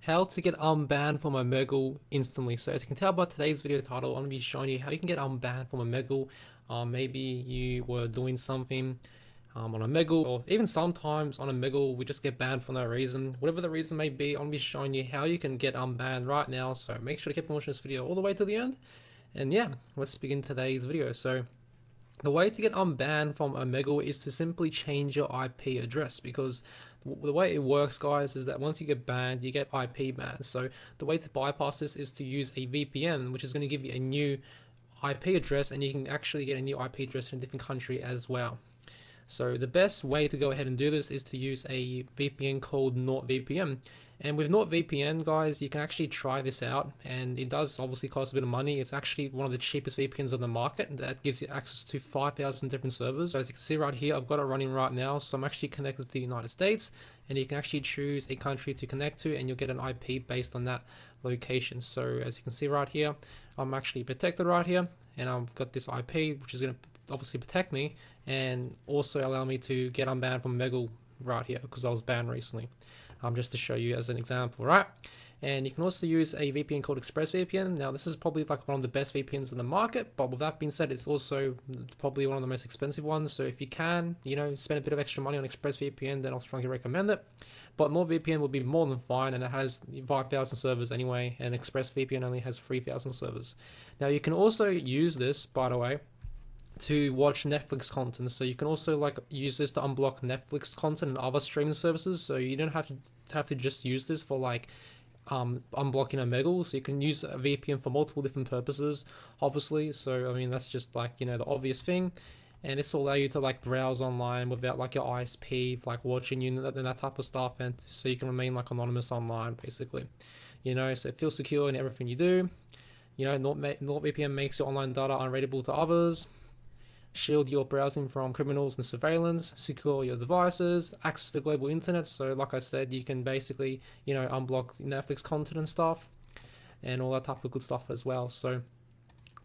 how to get unbanned from Omegle instantly. So as you can tell by today's video title, I'm going to be showing you how you can get unbanned from Omegle. Maybe you were doing something on Omegle, or even sometimes on Omegle we just get banned for no reason. Whatever the reason may be, I'm going to be showing you how you can get unbanned right now. So make sure to keep watching this video all the way to the end. And yeah, let's begin today's video. So the way to get unbanned from Omegle is to simply change your IP address, because the way it works, guys, is that once you get banned, you get IP banned. So the way to bypass this is to use a VPN, which is going to give you a new IP address, and you can actually get a new IP address in a different country as well. So the best way to go ahead and do this is to use a VPN called NordVPN. And with NordVPN, guys, you can actually try this out, and it does obviously cost a bit of money. It's actually one of the cheapest VPNs on the market that gives you access to 5,000 different servers. So as you can see right here, I've got it running right now. So I'm actually connected to the United States, and you can actually choose a country to connect to, and you'll get an IP based on that location. So as you can see right here, I'm actually protected right here, and I've got this IP, which is going to obviously protect me and also allow me to get unbanned from Omegle right here, because I was banned recently. Just to show you as an example, right? And you can also use a VPN called ExpressVPN. Now this is probably like one of the best VPNs in the market, but with that being said, it's also probably one of the most expensive ones. So if you can, spend a bit of extra money on ExpressVPN, then I'll strongly recommend it. But NordVPN will be more than fine, and it has 5,000 servers anyway, and ExpressVPN only has 3,000 servers. Now you can also use this, by the way, to watch Netflix content. So you can also use this to unblock Netflix content and other streaming services. So you don't have to just use this for unblocking Omegle. So you can use a VPN for multiple different purposes, obviously. So I mean, that's just the obvious thing. And this will allow you to browse online without your ISP watching you and that type of stuff, and so you can remain anonymous online, basically. So it feels secure in everything you do. NordVPN makes your online data unreadable to others, shield your browsing from criminals and surveillance, secure your devices, access the global internet. So like I said, you can basically unblock Netflix content and stuff, and all that type of good stuff as well. So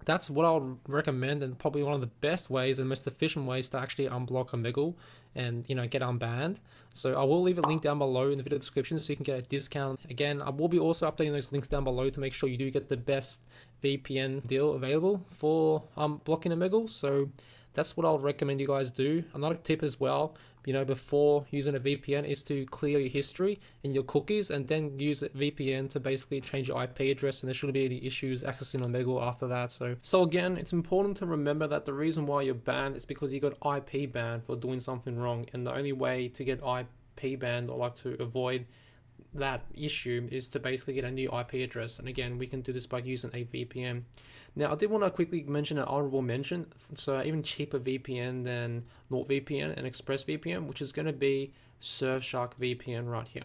that's what I'll recommend, and probably one of the best ways and most efficient ways to actually unblock Omegle and get unbanned. So I will leave a link down below in the video description so you can get a discount. Again, I will be also updating those links down below to make sure you do get the best VPN deal available for blocking Omegle. So that's what I'll recommend you guys do. Another tip as well, before using a VPN, is to clear your history and your cookies, and then use a VPN to basically change your IP address, and there shouldn't be any issues accessing Omegle after that. So again, it's important to remember that the reason why you're banned is because you got IP banned for doing something wrong, and the only way to get IP banned, or to avoid that issue, is to basically get a new IP address. And again, we can do this by using a VPN. Now I did want to quickly mention an honorable mention, so even cheaper VPN than NordVPN and ExpressVPN, which is going to be Surfshark VPN right here.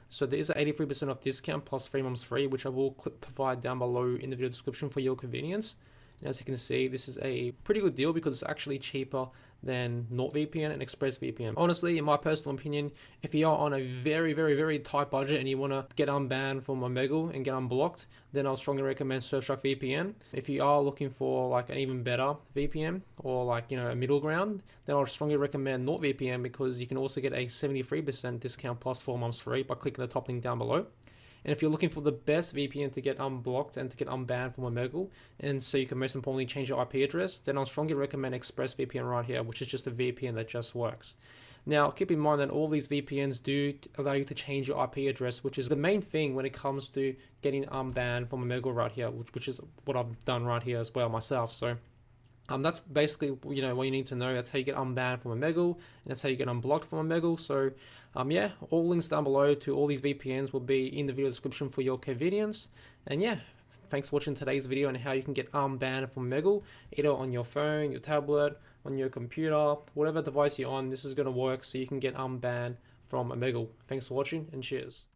So there is an 83% off discount plus 3 months free, which I will provide down below in the video description for your convenience. And as you can see, this is a pretty good deal because it's actually cheaper than NordVPN and ExpressVPN. Honestly, in my personal opinion, if you are on a very, very, very tight budget and you want to get unbanned from Omegle and get unblocked, then I'll strongly recommend Surfshark VPN. If you are looking for an even better VPN, or a middle ground, then I'll strongly recommend NordVPN, because you can also get a 73% discount plus 4 months free by clicking the top link down below. And if you're looking for the best VPN to get unblocked and to get unbanned from Omegle, and so you can most importantly change your IP address, then I'll strongly recommend ExpressVPN right here, which is just a VPN that just works. Now, keep in mind that all these VPNs do allow you to change your IP address, which is the main thing when it comes to getting unbanned from Omegle right here, which is what I've done right here as well myself. So that's basically what you need to know. That's how you get unbanned from Omegle, and that's how you get unblocked from Omegle. So yeah, all links down below to all these VPNs will be in the video description for your convenience. And yeah, thanks for watching today's video on how you can get unbanned from Omegle, either on your phone, your tablet, on your computer, whatever device you're on. This is going to work so you can get unbanned from Omegle. Thanks for watching, and cheers.